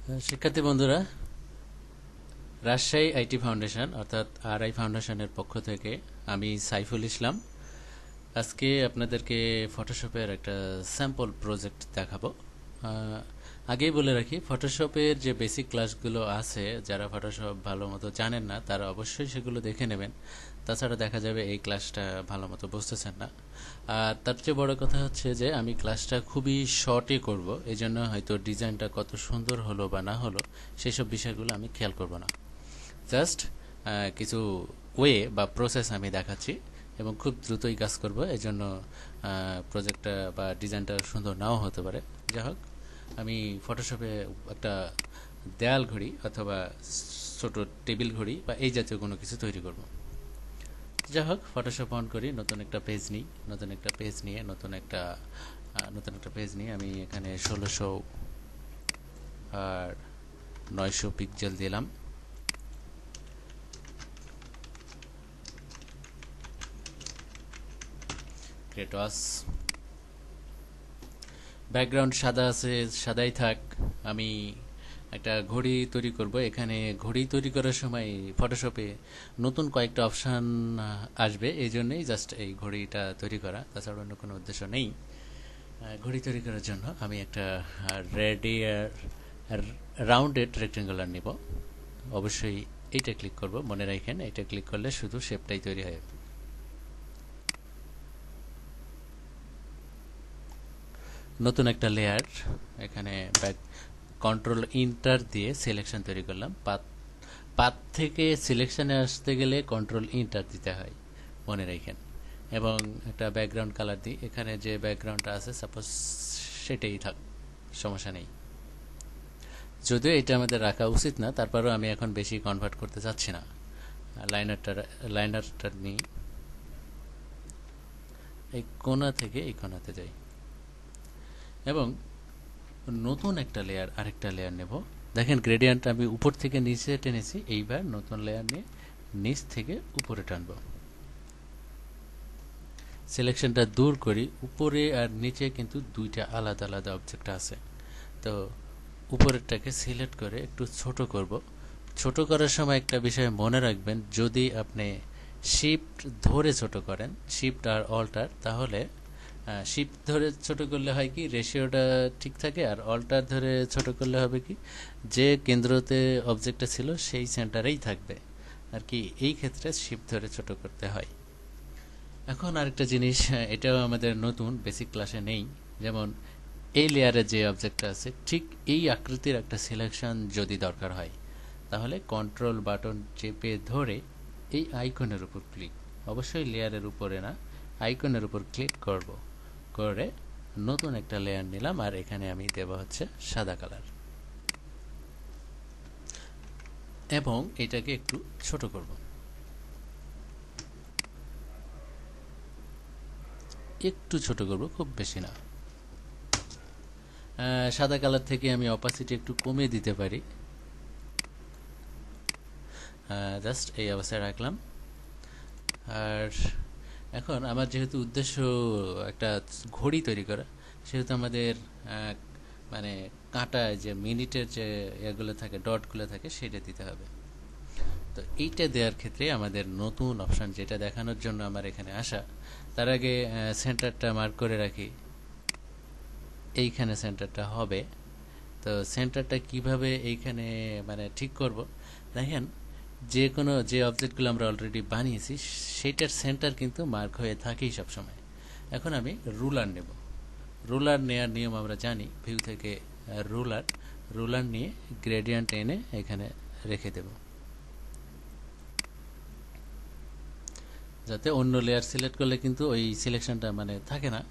শিক্ষার্থী বন্ধুরা, Rajshahi IT foundation অর্থাৎ আরআই ফাউন্ডেশনের পক্ষ থেকে আমি সাইফুল ইসলাম আজকে আপনাদেরকে ফটোশপের একটা স্যাম্পল প্রজেক্ট দেখাবো। আগেই বলে রাখি, ফটোশপের যে বেসিক ক্লাসগুলো আছে, যারা ফটোশপ ভালো মতো জানেন না তারা অবশ্যই সেগুলো দেখে নেবেন। তাছাড়া দেখা যাবে এই ক্লাসটা ভালো মতো বুঝতেছেন না। আর তার চেয়ে বড় কথা হচ্ছে যে আমি ক্লাসটা খুবই শর্টে করব, এই জন্য হয়তো ডিজাইনটা কত সুন্দর হলো বা না হলো সেসব বিষয়গুলো আমি খেয়াল করব না। জাস্ট কিছু ওয়ে বা প্রসেস আমি দেখাচ্ছি এবং খুব দ্রুতই কাজ করব, এই জন্য প্রজেক্টটা বা ডিজাইনটা সুন্দর নাও হতে পারে। যাই হোক, আমি ফটোশপে একটা দেয়াল ঘড়ি অথবা ছোট টেবিল ঘড়ি বা এই জাতীয় কোনো কিছু তৈরি করব। যাই হোক, ফটোশপ অন করি, নতুন একটা পেজ নিই। নতুন একটা পেজ নিয়ে আমি এখানে 1600 আর 900 পিক্সেল দিলাম। ক্রেটস ব্যাকগ্রাউন্ড সাদা আছে, সাদাই থাক। আমি একটা ঘড়ি তৈরি করব। এখানে ঘড়ি তৈরি করার সময় ফটোশপে নতুন কয়েকটা অপশান আসবে, এই জন্যই জাস্ট এই ঘড়িটা তৈরি করা, তাছাড়া অন্য কোনো উদ্দেশ্য নেই। ঘড়ি তৈরি করার জন্য আমি একটা রাউন্ডেড রেক্টেঙ্গুলার নিব। অবশ্যই এইটা ক্লিক করব, মনে রাখেন এটা ক্লিক করলে শুধু শেপটাই তৈরি হয়। নতুন একটা লেয়ার, এখানে কন্ট্রোল ইন্টার দিয়ে সিলেকশন তৈরি করলাম। পাথ থেকে সিলেকশনে আসতে গেলে কন্ট্রোল ইন্টার দিতে হয়, মনে রাখেন। এবং একটা ব্যাকগ্রাউন্ড কালার দিই। এখানে যে ব্যাকগ্রাউন্ডটা আছে সাপোজ সেটাই থাক, সমস্যা নেই। যদিও এটা আমাদের রাখা উচিত না, তারপরেও আমি এখন বেশি কনভার্ট করতে চাচ্ছি না। লাইনারটা নিই, এই কোণা থেকে এই কোণাতে যাই এবং নতুন একটা লেয়ার, আরেকটা লেয়ার নেব। দেখেন গ্রেডিয়েন্ট আমি উপর থেকে নিচে টেনেছি, এইবার নতুন লেয়ার নিয়ে নিচ থেকে উপরে টানব। সিলেকশনটা দূর করি, উপরে আর নিচে কিন্তু দুইটা আলাদা আলাদা অবজেক্ট আছে। তো উপরেরটাকে সিলেক্ট করে একটু ছোট করব। ছোট করার সময় একটা বিষয় মনে রাখবেন, যদি আপনি শিফট ধরে ছোট করেন, শিফট আর অল্টার, তাহলে শিফট ধরে ছোট করলে হয় কি রেশিওটা ঠিক থাকে, আর অল্টার ধরে ছোট করলে হবে কি যে কেন্দ্রতে অবজেক্টটা ছিল সেই সেন্টারেই থাকবে আর কি। এই ক্ষেত্রে শিফট ধরে ছোট করতে হয়। এখন আরেকটা জিনিস, এটাও আমাদের নতুন, বেসিক ক্লাসে নেই। যেমন এই লেয়ারে যে অবজেক্টটা আছে ঠিক এই আকৃতির একটা সিলেকশন যদি দরকার হয়, তাহলে কন্ট্রোল বাটন চেপে ধরে এই আইকনের উপর ক্লিক, অবশ্যই লেয়ারের উপরে না, আইকনের উপর ক্লিক করব, করে নতুন একটা লেয়ার নিলাম। আর এখানে আমি দেব হচ্ছে সাদা কালার এবং এটাকে একটু ছোট করব, খুব বেশি না। সাদা কালার থেকে আমি অপাসিটি একটু কমিয়ে দিতে পারি, জাস্ট এই অবস্থায় রাখলাম। আর এখন আমার যেহেতু উদ্দেশ্য একটা ঘড়ি তৈরি করা, সেহেতু আমাদের মানে কাঁটায় যে মিনিটের যে এগুলো থাকে, ডটগুলো থাকে, সেটা দিতে হবে। তো এইটা দেওয়ার ক্ষেত্রে আমাদের নতুন অপশান, যেটা দেখানোর জন্য আমার এখানে আসা, তার আগে সেন্টারটা মার্ক করে রাখি। এইখানে সেন্টারটা হবে। তো সেন্টারটা কিভাবে এইখানে মানে ঠিক করব, দেখেন যে অবজেক্টগুলো আমরা অলরেডি বানিয়েছি সেইটার সেন্টার কিন্তু মার্ক হয়ে থাকেই সবসময়। এখন আমি রুলার নেব। রুলার নেয়ার নিয়ম আমরা জানি, ভিউ থেকে রুলার নিয়ে গ্রেডিয়েন্ট এনে এখানে রেখে দেব, যাতে অন্য লেয়ার সিলেক্ট করলে কিন্তু ওই সিলেকশনটা মানে থাকে না।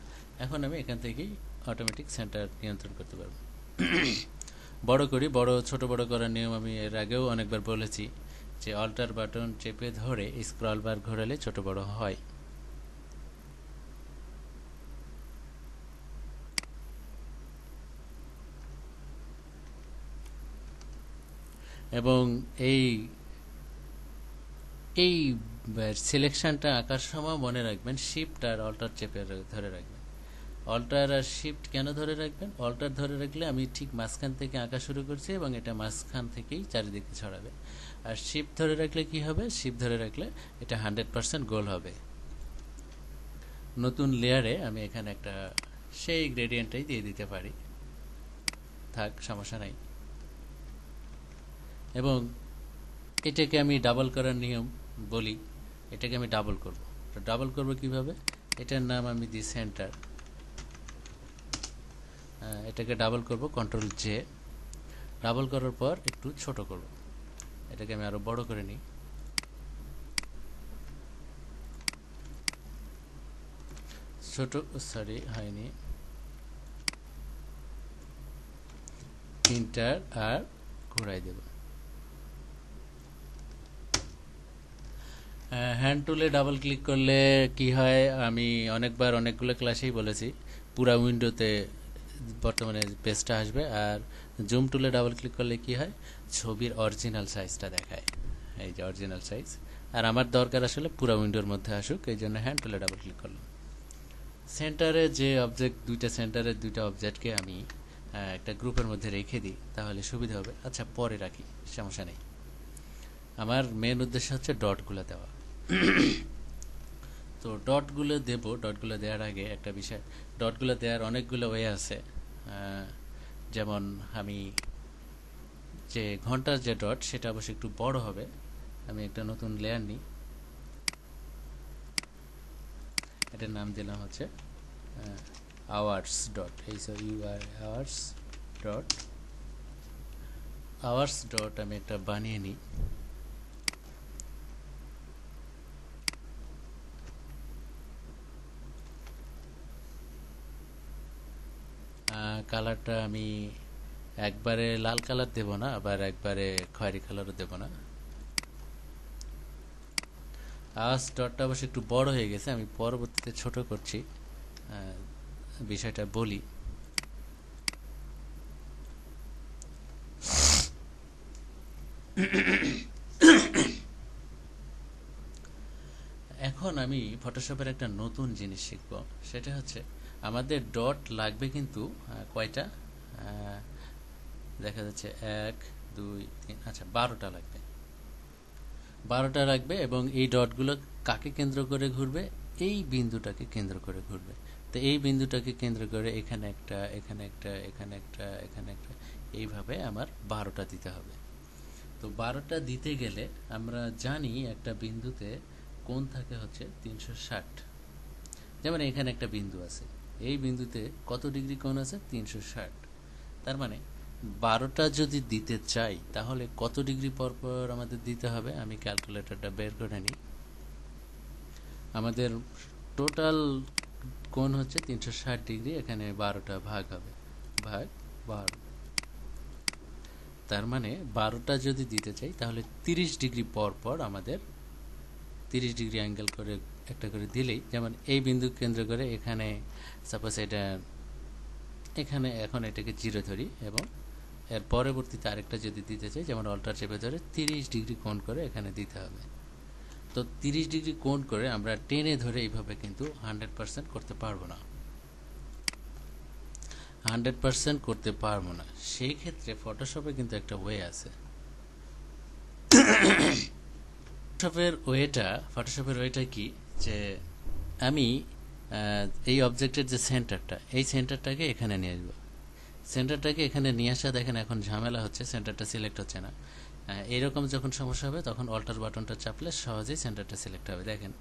এখন আমি এখান থেকেই অটোমেটিক সেন্টার নিয়ন্ত্রণ করতে পারব। বড় করি, ছোট বড় করার নিয়ম আমি এর আগেও অনেকবার বলেছি, যে অল্টার বাটন চেপে ধরে স্ক্রল বার ঘোরালে ছোট বড় হয়। এবং এই এই সিলেকশনটা আঁকার সময় মনে রাখবেন শিফট আর অল্টার চেপে ধরে রাখবেন। অল্টার আর শিফট কেন ধরে রাখবেন? অল্টার ধরে রাখলে আমি ঠিক মাঝখান থেকে আঁকা শুরু করছি এবং এটা মাঝখান থেকেই চারিদিকে ছড়াবে। আর শিফট ধরে রাখলে কি হবে? শিফট ধরে রাখলে এটা 100% গোল হবে। নতুন লেয়ারে আমি এখানে একটা সেই গ্রেডিয়েন্টটাই দিয়ে দিতে পারি, থাক, সমস্যা নাই। এবং এটাকে আমি ডাবল করার নিয়ম বলি, এটাকে আমি ডাবল করব। তো ডাবল করব কিভাবে? এটার নাম আমি দিই সেন্টার। এটাকে ডাবল করব, কন্ট্রোল জে। ডাবল করার পর একটু ছোট করব, এটাকে আমি আরো বড় করে নিই। ছোট, সরি হয়নি, ইন্টার আর ঘুরাই দেব। হ্যান্ড টুলে ডাবল ক্লিক করলে কি হয়, আমি অনেকবার অনেকগুলো ক্লাসেই বলেছি, পুরা উইন্ডোতে বর্তমানে পেজটা আসবে। আর জুম টুলে ডাবল ক্লিক করলে কি হয়, ছবির অরিজিনাল সাইজটা দেখায়, এই যে অরিজিনাল সাইজ। আর আমার দরকার আসলে পুরা উইন্ডোর মধ্যে আসুক, এই জন্য হ্যান্ড টুলে ডাবল ক্লিক করলাম। সেন্টারে যে অবজেক্ট দুইটা, সেন্টারের দুইটা অবজেক্টকে আমি একটা গ্রুপের মধ্যে রেখে দিই, তাহলে সুবিধা হবে। আচ্ছা, পরে রাখি, সমস্যা নেই। আমার মেন উদ্দেশ্য হচ্ছে ডটগুলো দেওয়া। তো ডটগুলো দেব, ডটগুলো দেওয়ার আগে একটা বিষয়, ডটগুলো দেওয়ার অনেকগুলো ওয়ে আছে। যেমন আমি যে ঘন্টার যে ডট, সেটা অবশ্যই একটু বড় হবে। আমি একটা নতুন লেয়ার নিই, এটার নাম দিলাম হচ্ছে hours dot, hours dot, hours dot আমি একটা বানিয়ে নিই। কালারটা আমি একবারে লাল কালার দেব না, আবার একবারে খয়েরি কালারও দেব না। আওয়ার্স ডটটা অবশ্য একটু বড় হয়ে গেছে, আমি পরবর্তীতে ছোট করছি, বিষয়টা বলি। এখন আমি ফটোশপের একটা নতুন জিনিস শিখব, সেটা হচ্ছে আমাদের ডট লাগবে কিন্তু কয়টা, দেখা যাচ্ছে 1 2 3, আচ্ছা 12টা লাগবে, 12টা লাগবে। এবং এই ডটগুলো কাকে কেন্দ্র করে ঘুরবে? এই বিন্দুটাকে কেন্দ্র করে ঘুরবে। তো এই বিন্দুটাকে কেন্দ্র করে এখানে একটা, এখানে একটা, এখানে একটা, এখানে একটা, এইভাবে আমার 12টা দিতে হবে। তো 12টা দিতে গেলে আমরা জানি একটা বিন্দুতে কোণ থাকে হচ্ছে 360। যেমন এখানে একটা বিন্দু আছে, এই বিন্দুতে কত ডিগ্রি কোণ আছে? 360। তার মানে 12টা যদি দিতে চাই তাহলে কত ডিগ্রি পর পর আমাদের দিতে হবে? আমি ক্যালকুলেটরটা বের করে নিই। আমাদের টোটাল কোণ হচ্ছে 360 ডিগ্রি, এখানে 12টা ভাগ হবে, ভাগ 12। তার মানে 12টা যদি দিতে চাই তাহলে 30 ডিগ্রি পর পর আমাদের 30 ডিগ্রি অ্যাঙ্গেল করে একটা করে দিলেই, যেমন এই বিন্দু কেন্দ্র করে এখানে সাপোজ এটা, এখানে এখন এটাকে 0 ধরি এবং এর পরবর্তীতে আরেকটা যদি দিতে চাই, যেমন অল্টার চেপে ধরে 30 ডিগ্রি কোণ করে এখানে দিতে হবে। তো 30 ডিগ্রি কোণ করে আমরা টেনে ধরে এইভাবে কিন্তু 100% করতে পারবো না, 100% করতে পারবো না। সেই ক্ষেত্রে ফটোশপে কিন্তু একটা ওয়ে আছে। ফটোশপের ওয়েটা কি, যে আমি এই অবজেক্টের যে সেন্টারটা, এই সেন্টারটাকে এখানে নিয়ে আসবো। সেন্টারটাকে এখানে নিয়ে আসা, দেখেন এখন ঝামেলা হচ্ছে, সেন্টারটা সিলেক্ট হচ্ছে না। এইরকম যখন সমস্যা হবে তখন অল্টার বাটনটা চাপলে সহজেই সেন্টারটা সিলেক্ট হবে। দেখেন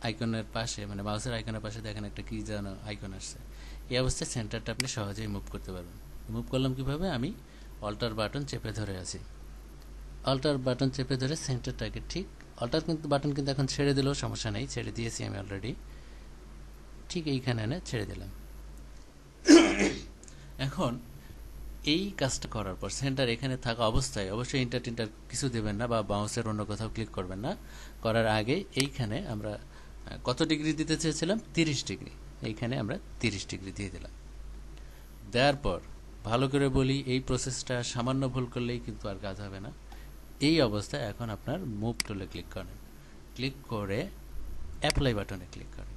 আইকনের পাশে, মানে মাউসের আইকনের পাশে দেখেন একটা কি যেন আইকন আসছে। এই অবস্থায় সেন্টারটা আপনি সহজেই মুভ করতে পারবেন। মুভ করলাম কিভাবে? আমি অল্টার বাটন চেপে ধরে আছি, অল্টার বাটন চেপে ধরে সেন্টারটাকে ঠিক, অল্টার কিন্তু বাটন কিন্তু এখন ছেড়ে দিলেও সমস্যা নেই, ছেড়ে দিয়েছি আমি অলরেডি, ঠিক এইখানে এনে ছেড়ে দিলাম। এখন এই কাজটা করার পর সেন্টার এখানে থাকা অবস্থায় অবশ্যই ইন্টার টিন্টার কিছু দেবেন না বা বাউন্সের অন্য কোথাও ক্লিক করবেন না। করার আগে এইখানে আমরা কত ডিগ্রি দিতে চেয়েছিলাম? 30 ডিগ্রি, এইখানে আমরা 30 ডিগ্রি দিয়ে দিলাম। দেওয়ার পর ভালো করে বলি, এই প্রসেসটা সামান্য ভুল করলেই কিন্তু আর কাজ হবে না। এই অবস্থায় এখন আপনার মুভ টুলে ক্লিক করেন, ক্লিক করে অ্যাপ্লাই বাটনে ক্লিক করেন।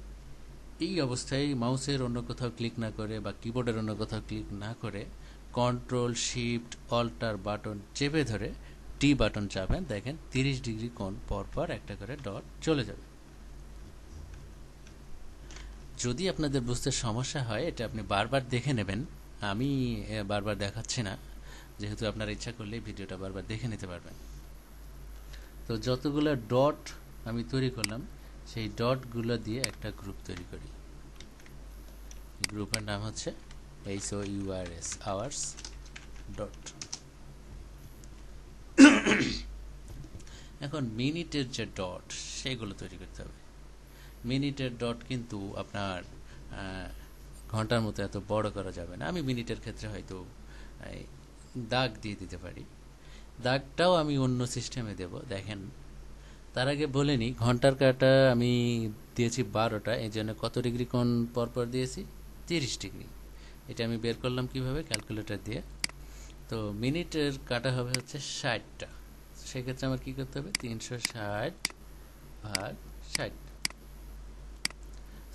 এই অবস্থায় মাউসের অন্য কোথাও ক্লিক না করে বা কিবোর্ডের অন্য কোথাও ক্লিক না করে কন্ট্রোল শিফট অল্টার বাটন চেপে ধরে টি বাটন চাপেন, দেখেন 30 ডিগ্রি কোণ পরপর একটা করে ডট চলে যাবে। যদি আপনাদের বুঝতে সমস্যা হয় এটা আপনি বারবার দেখে নেবেন, আমি বারবার দেখাচ্ছি না, যেহেতু আপনার ইচ্ছা করলে ভিডিওটা বারবার দেখে নিতে পারবেন। তো যতগুলো ডট আমি তৈরি করলাম সেই ডটগুলো দিয়ে একটা গ্রুপ তৈরি করি। গ্রুপের নাম হচ্ছে HOURS, আওয়ার্স ডট। এখন মিনিটের যে ডট সেগুলো তৈরি করতে হবে। মিনিটের ডট কিন্তু আপনার ঘন্টার মতো এত বড় করা যাবে না, আমি মিনিটের ক্ষেত্রে হয়তো দাগ দিয়ে দিতে পারি। দাগটাও আমি অন্য সিস্টেমে দেব, দেখেন। তার আগে বলে নিই, ঘন্টার কাঁটা আমি দিয়েছি 12টা, এই জন্য কত ডিগ্রি কোণ পরপর দিয়েছি? 30 ডিগ্রি। এটা আমি বের করলাম কিভাবে? ক্যালকুলেটর দিয়ে। তো মিনিটের কাঁটা হবে হচ্ছে 60টা, সেক্ষেত্রে আমার কী করতে হবে? 360 ভাগ 60,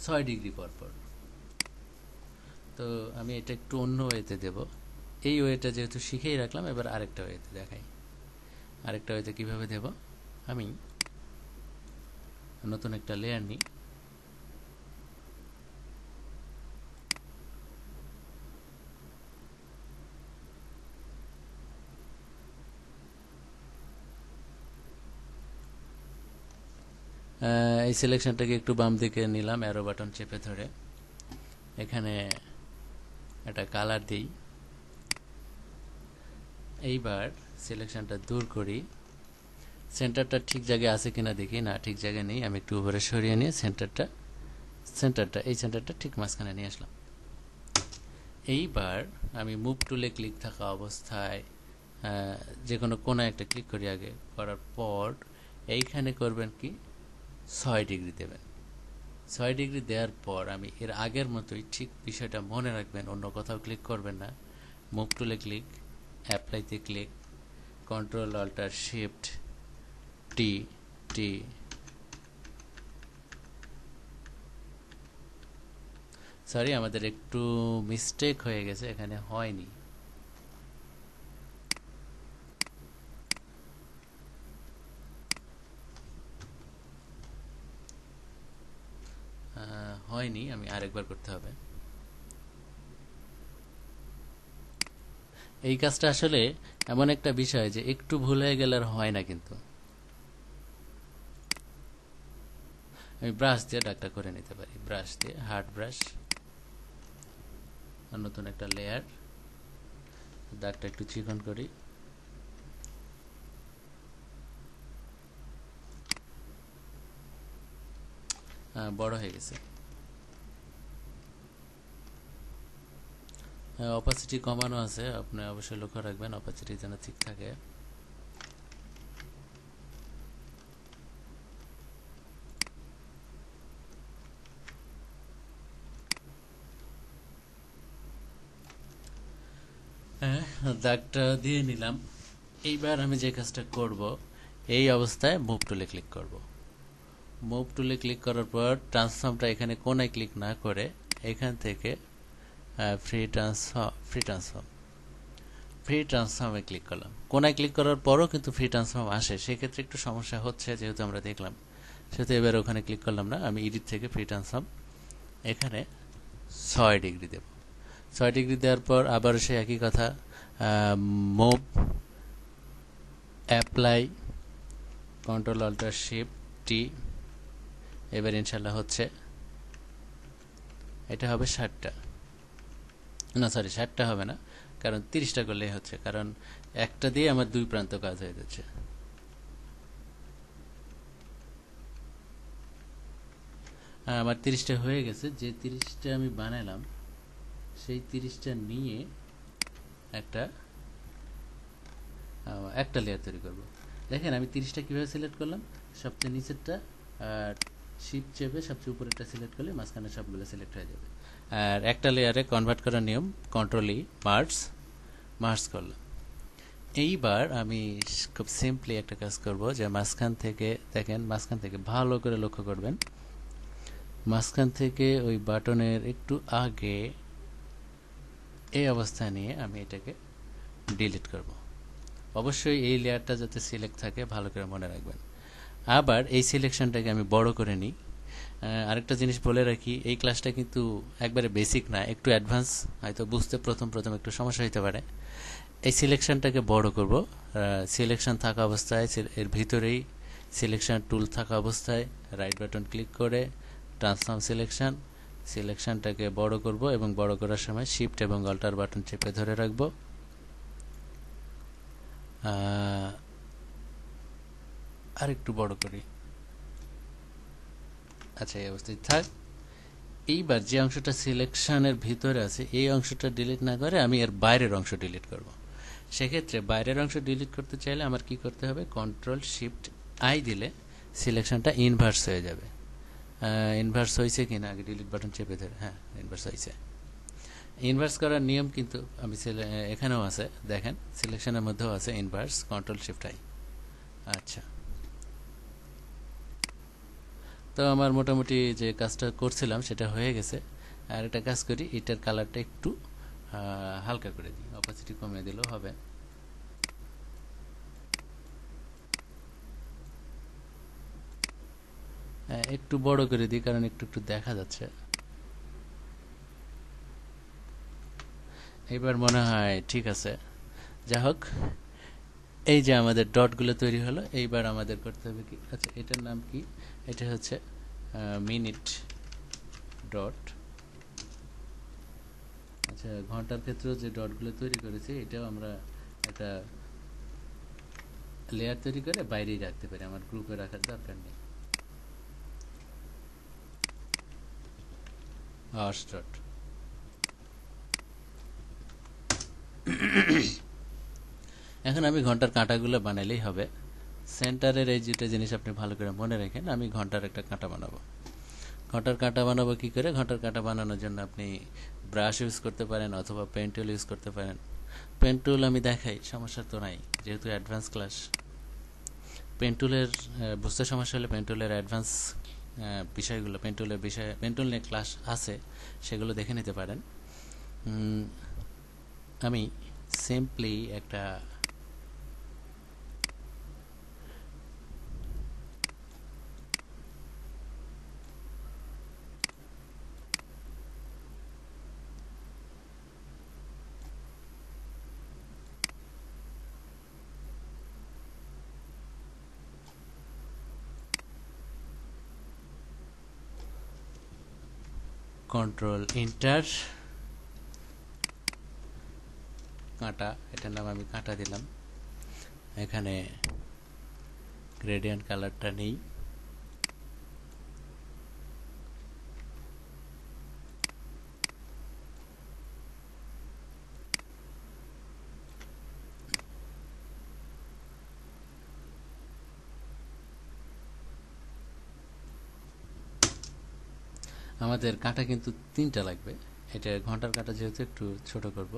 6 ডিগ্রি পরপর। তো আমি এটা একটু অন্য ওয়েতে দেব। এই ওয়েটা যেহেতু শিখেই রাখলাম, এবার আরেকটা ওয়েতে দেখাই। আরেকটা ওয়েতে কীভাবে দেব? আমি নতুন একটা লেয়ার নিই, এই সিলেকশনটাকে একটু বাম দিকে নিলাম অ্যারো বাটন চেপে ধরে, এখানে একটা কালার দিই। এইবার সিলেকশনটা দূর করি, সেন্টারটা ঠিক জায়গায় আছে কিনা দেখি, না ঠিক জায়গায় নেই, আমি একটু উপরে সরিয়ে নিয়ে এই সেন্টারটা ঠিক মাঝখানে নিয়ে আসলাম। এইবার আমি মুভ টুলে ক্লিক থাকা অবস্থায় যে কোনো কোণা একটা ক্লিক করি, আগে করার পর এইখানে করবেন কি 6 ডিগ্রি দেবেন। 6 ডিগ্রি দেওয়ার পর আমি এর আগের মতোই ঠিক বিষয়টা মনে রাখবেন, অন্য কোথাও ক্লিক করবেন না। মুভ টুলে ক্লিক, অ্যাপ্লাইতে click, control alter shift T T, sorry আমাদের একটু মিস্টেক হয়ে গেছে, এখানে হয়নি। হয়নি, আমি আরেকবার করতে হবে। এই কাজটা আসলে এমন একটা বিষয় যে একটু ভুল হয়ে গেলে আর হয় না, কিন্তু আমি ব্রাশ দিয়ে দাগটা করে নিতে পারি। ব্রাশ দিয়ে, হার্ড ব্রাশ, আর নতুন একটা লেয়ার, দাগটা একটু চিকন করি। বড় হয়ে গেছে। অপাসিটি কমানো আছে, আপনি অবশ্যই লক্ষ্য রাখবেন অপাসিটি যেন ঠিক থাকে। দাগটা দিয়ে নিলাম। এইবার আমি যে কাজটা করব, এই অবস্থায় মুভ টুলে ক্লিক করব। মুভ টুলে ক্লিক করার পর ট্রান্সফর্মটা এখানে কোনায় ক্লিক না করে এখান থেকে ফ্রি ট্রান্সফর্মে ক্লিক করলাম। কোনায় ক্লিক করার পরও কিন্তু ফ্রি ট্রান্সফর্ম আসে, সেক্ষেত্রে একটু সমস্যা হচ্ছে, যেহেতু আমরা দেখলাম, সেহেতু এবার ওখানে ক্লিক করলাম না। আমি এডিট থেকে ফ্রি ট্রান্সফর্ম, এখানে 6 ডিগ্রি দেব। 6 ডিগ্রি দেওয়ার পর আবার সে একই কথা, move, apply, control alter shift T. এবার ইনশাল্লাহ হচ্ছে, এটা হবে 60টা, না সরি 60টা হবে না, কারণ 30টা করলেই হচ্ছে, কারণ একটা দিয়ে আমার দুই প্রান্ত কাজ হয়ে যাচ্ছে। আমার 30টা হয়ে গেছে। যে 30টা আমি বানালাম সেই 30টা নিয়ে একটা লেয়ার তৈরি করব। দেখেন আমি 30টা কীভাবে সিলেক্ট করলাম, সবচেয়ে নিচেরটা আর শিফট চেপে সবচেয়ে উপরেরটা সিলেক্ট করলে মাঝখানে সবগুলো সিলেক্ট হয়ে যাবে। আর একটা লেয়ারে কনভার্ট করার নিয়ম, কন্ট্রোল ই, মার্জ করলাম। এইবার আমি খুব সিম্পলি একটা কাজ করব, যে মাঝখান থেকে, দেখেন মাঝখান থেকে ভালো করে লক্ষ্য করবেন, মাঝখান থেকে ওই বাটনের একটু আগে এই অবস্থায় নিয়ে আমি এটাকে ডিলিট করব। অবশ্যই এই লেয়ারটা যাতে সিলেক্ট থাকে ভালো করে মনে রাখবেন। আবার এই সিলেকশনটাকে আমি বড় করে নিই। আরেকটা জিনিস বলে রাখি, এই ক্লাসটা কিন্তু একবারে বেসিক না, একটু অ্যাডভান্স, হয়তো বুঝতে প্রথম একটু সমস্যা হতে পারে। এই সিলেকশনটাকে বড় করব। সিলেকশন থাকা অবস্থায় এর ভিতরেই সিলেকশন টুল থাকা অবস্থায় রাইট বাটন ক্লিক করে ট্রান্সফর্ম সিলেকশনটাকে বড় করব এবং বড় করার সময় শিফট এবং অল্টার বাটন চেপে ধরে রাখব। আর একটু বড় করি। আচ্ছা, এই অবস্থায় থাক। এইবার যে অংশটা সিলেকশনের ভিতরে আছে এই অংশটা ডিলিট না করে আমি এর বাইরের অংশ ডিলিট করব। সেক্ষেত্রে বাইরের অংশ ডিলিট করতে চাইলে আমার কি করতে হবে, কন্ট্রোল শিফট আই দিলে সিলেকশনটা ইনভার্স হয়ে যাবে। ইনভার্স হয়েছে কিনা আগে ডিলিট বাটন চেপে ধরে, হ্যাঁ ইনভার্স হয়েছে। ইনভার্স করার নিয়ম কিন্তু আমি এখানেও আছে, দেখেন সিলেকশনের মধ্যেও আছে ইনভার্স, কন্ট্রোল শিফট আই। আচ্ছা, তো আমার মোটামুটি যে কাজটা করছিলাম সেটা হয়ে গেছে। আর একটা কাজ করি, এটার কালারটা একটু হালকা করে দিই, অপাসিটি কমিয়ে দিলেও হবে। একটু বড় করে দিই কারণ একটু একটু দেখা যাচ্ছে। এবার মনে হয় ঠিক আছে। যা হোক, এই যে আমাদের ডটগুলো তৈরি হলো, এইবার আমাদের করতে হবে কি, আচ্ছা এটার নাম কি, এটা হচ্ছে মিনিট ডট। আচ্ছা, ঘন্টার ক্ষেত্রেও যে ডটগুলো তৈরি করেছি এটাও আমরা একটা লেয়ার তৈরি করে বাইরেই রাখতে পারি, আমার গ্রুপে রাখার দরকার নেই। Hours dot. এখন আমি ঘন্টার কাঁটাগুলো বানাইলেই হবে। সেন্টারের এই দুটো জিনিস আপনি ভালো করে মনে রাখেন। আমি ঘন্টার একটা কাঁটা বানাবো। ঘন্টার কাঁটা বানাবো কি করে, ঘন্টার কাঁটা বানানোর জন্য আপনি ব্রাশ ইউজ করতে পারেন অথবা পেন টুল ইউজ করতে পারেন। পেন টুল আমি দেখাই, সমস্যা তো নাই, যেহেতু অ্যাডভান্স ক্লাস। পেন টুলের বুঝতে সমস্যা হলে পেন টুলের অ্যাডভান্স বিষয়গুলো, পেন টুল নিয়ে ক্লাস আছে, সেগুলো দেখে নিতে পারেন। আমি সিম্পলি একটা কন্ট্রোল ইন্টার কাঁটা, এটার নাম আমি কাঁটা দিলাম। এখানে গ্রেডিয়েন্ট কালারটা নেই, আমাদের কাঁটা কিন্তু তিনটা লাগবে। এটা ঘন্টার কাঁটা যেহেতু একটু ছোট করব।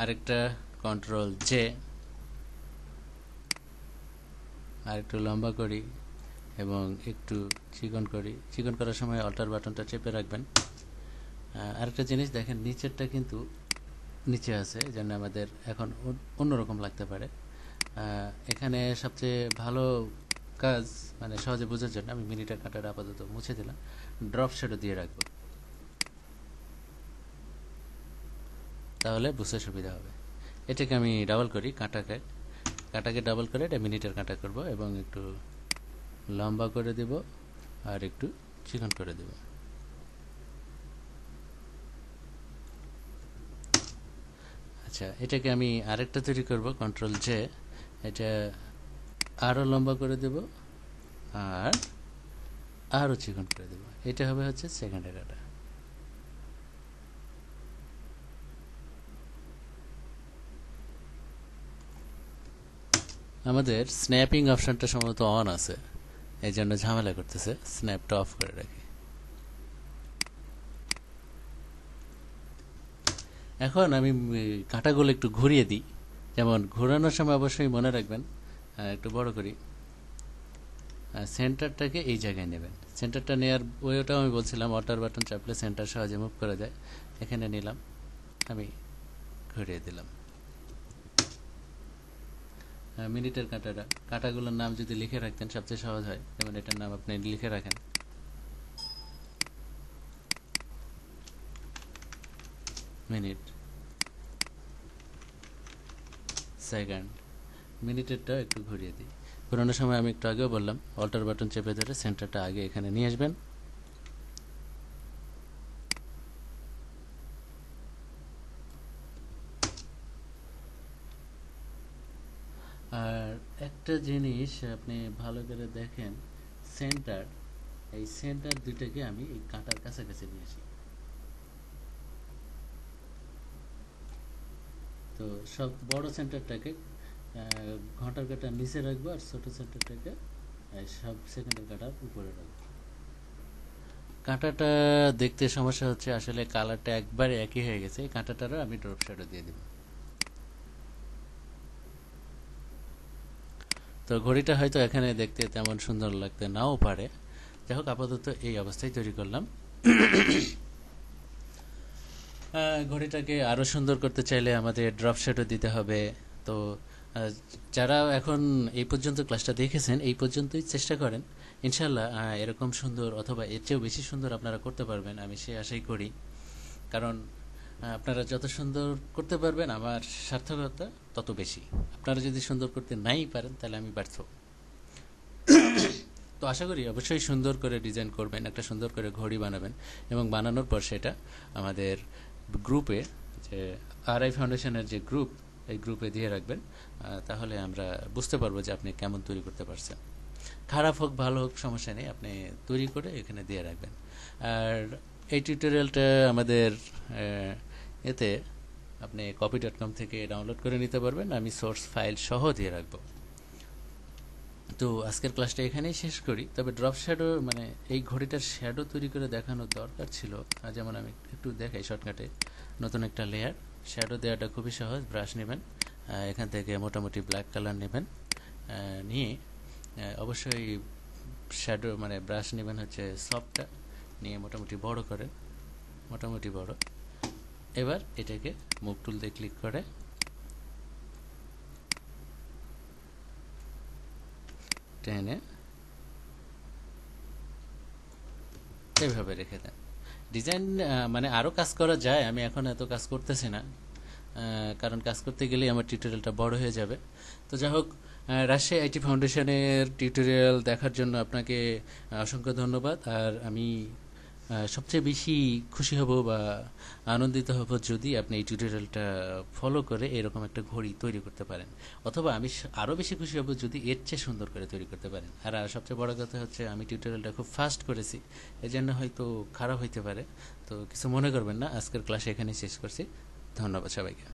আরেকটা কন্ট্রোল জে, আর একটু লম্বা করি এবং একটু চিকন করি। চিকন করার সময় অল্টার বাটনটা চেপে রাখবেন। আরেকটা জিনিস দেখেন, নিচেরটা কিন্তু নিচে আছে, এই জন্য আমাদের এখন অন্যরকম লাগতে পারে। এখানে সবচেয়ে ভালো কাজ, মানে সহজে বোঝার জন্য আমি মিনিটের কাঁটাটা আপাতত মুছে দিলাম, ড্রপ শ্যাডো দিয়ে রাখবো, তাহলে বুঝতে সুবিধা হবে। এটাকে আমি ডাবল করি, কাঁটাকে ডাবল করে এটা মিনিটের কাঁটা করব এবং একটু লম্বা করে দেব আর একটু চিকন করে দেব। আচ্ছা, এটাকে আমি আরেকটা তৈরি করব, কন্ট্রোল জে, এটা আরও লম্বা করে দেব আর আরও চিকন করে দেব। এটা হবে হচ্ছে সেকেন্ডের কাঁটা। আমাদের স্ন্যাপিং অপশনটা সম্ভবত অন আছে, এই জন্য ঝামেলা করতেছে, স্ন্যাপটা অফ করে রাখি। এখন আমি কাঁটাগুলো একটু ঘুরিয়ে দিই, যেমন ঘোরানোর সময় অবশ্যই মনে রাখবেন, একটু বড় করি, সেন্টারটাকে এই জায়গায় নেবেন। সেন্টারটা নেওয়ার ওইটাও আমি বলছিলাম, অল্টার বাটন চাপলে সেন্টার সহজে মুভ করা যায়। এখানে নিলাম, আমি ঘুরিয়ে দিলাম। মিনিটের কাঁটাগুলোর নাম যদি লিখে রাখতেন সবচেয়ে সহজ হয়। যেমন এটার নাম আপনি লিখে রাখেন, মিনিট, সেকেন্ড। মিনিটেরটা একটু ঘুরিয়ে দিই। ঘোরানোর সময় আমি একটু আগেও বললাম, অল্টার বাটন চেপে ধরে সেন্টারটা আগে এখানে নিয়ে আসবেন। আর একটা জিনিস আপনি ভালো করে দেখেন, সেন্টার, এই সেন্টার দুইটাকে আমি এই কাঁটার কাছাকাছি নিয়ে আসি। তো সব বড় সেন্টারটাকে ঘন্টার কাঁটার নিচে রাখবো, আর ছোট সেন্টারটাকে সব সেকেন্ডের কাঁটার উপরে রাখবো। কাঁটাটা দেখতে সমস্যা হচ্ছে, আসলে কালারটা একবারে একই হয়ে গেছে। এই কাঁটাটারও আমি ড্রপ শ্যাডো দিয়ে দিব। তো ঘড়িটা হয়তো এখানে দেখতে তেমন সুন্দর লাগতে নাও পারে, যাই হোক আপাতত এই অবস্থায় তৈরি করলাম। ঘড়িটাকে আরও সুন্দর করতে চাইলে আমাদের ড্রপ শ্যাডো দিতে হবে। তো যারা এখন এই পর্যন্ত ক্লাসটা দেখেছেন, এই পর্যন্তই চেষ্টা করেন, ইনশাল্লাহ এরকম সুন্দর অথবা এর চেয়েও বেশি সুন্দর আপনারা করতে পারবেন, আমি সে আশাই করি। কারণ আপনারা যত সুন্দর করতে পারবেন আমার সার্থকতা তত বেশি। আপনারা যদি সুন্দর করতে নাই পারেন তাহলে আমি ব্যর্থ। তো আশা করি অবশ্যই সুন্দর করে ডিজাইন করবেন, একটা সুন্দর করে ঘড়ি বানাবেন, এবং বানানোর পর সেটা আমাদের গ্রুপে, যে আরআই ফাউন্ডেশনের যে গ্রুপ, এই গ্রুপে দিয়ে রাখবেন। তাহলে আমরা বুঝতে পারবো যে আপনি কেমন তৈরি করতে পারছেন। খারাপ হোক ভালো হোক সমস্যা নেই, আপনি তৈরি করে এখানে দিয়ে রাখবেন। আর এই টিউটোরিয়ালটা আমাদের এতে আপনি copy.com থেকে ডাউনলোড করে নিতে পারবেন, আমি সোর্স ফাইল সহ দিয়ে রাখবো। তো আজকের ক্লাসটা এখানেই শেষ করি। তবে ড্রপ শ্যাডো মানে এই ঘড়িটার শ্যাডো তৈরি করে দেখানোর দরকার ছিল। যেমন আমি একটু দেখাই শর্টকাটে, নতুন একটা লেয়ার, শ্যাডো দেওয়াটা খুবই সহজ। ব্রাশ নেবেন, এখান থেকে মোটামুটি ব্ল্যাক কালার নেবেন, নিয়ে অবশ্যই শ্যাডো মানে ব্রাশ নেবেন হচ্ছে সফটটা, নিয়ে মোটামুটি বড় করেন, মোটামুটি বড়। এবার এটাকে মুভ টুল দিয়ে ক্লিক করে টেনে এইভাবে রেখে দেন। ডিজাইন মানে আরও কাজ করা যায়, আমি এখন এত কাজ করতেছি না, কারণ কাজ করতে গেলেই আমার টিউটোরিয়ালটা বড় হয়ে যাবে। তো যাই হোক, রাজশাহী আইটি ফাউন্ডেশনের টিউটোরিয়াল দেখার জন্য আপনাকে অসংখ্য ধন্যবাদ। আর আমি সবচেয়ে বেশি খুশি হব বা আনন্দিত হব যদি আপনি এই টিউটোরিয়ালটা ফলো করে এরকম একটা ঘড়ি তৈরি করতে পারেন, অথবা আমি আরও বেশি খুশি হব যদি এর চেয়ে সুন্দর করে তৈরি করতে পারেন। আর সবচেয়ে বড় কথা হচ্ছে আমি টিউটোরিয়ালটা খুব ফাস্ট করেছি, এই জন্য হয়তো খারাপ হইতে পারে, তো কিছু মনে করবেন না। আজকের ক্লাস এখানেই শেষ করছি। ধন্যবাদ সবাইকে।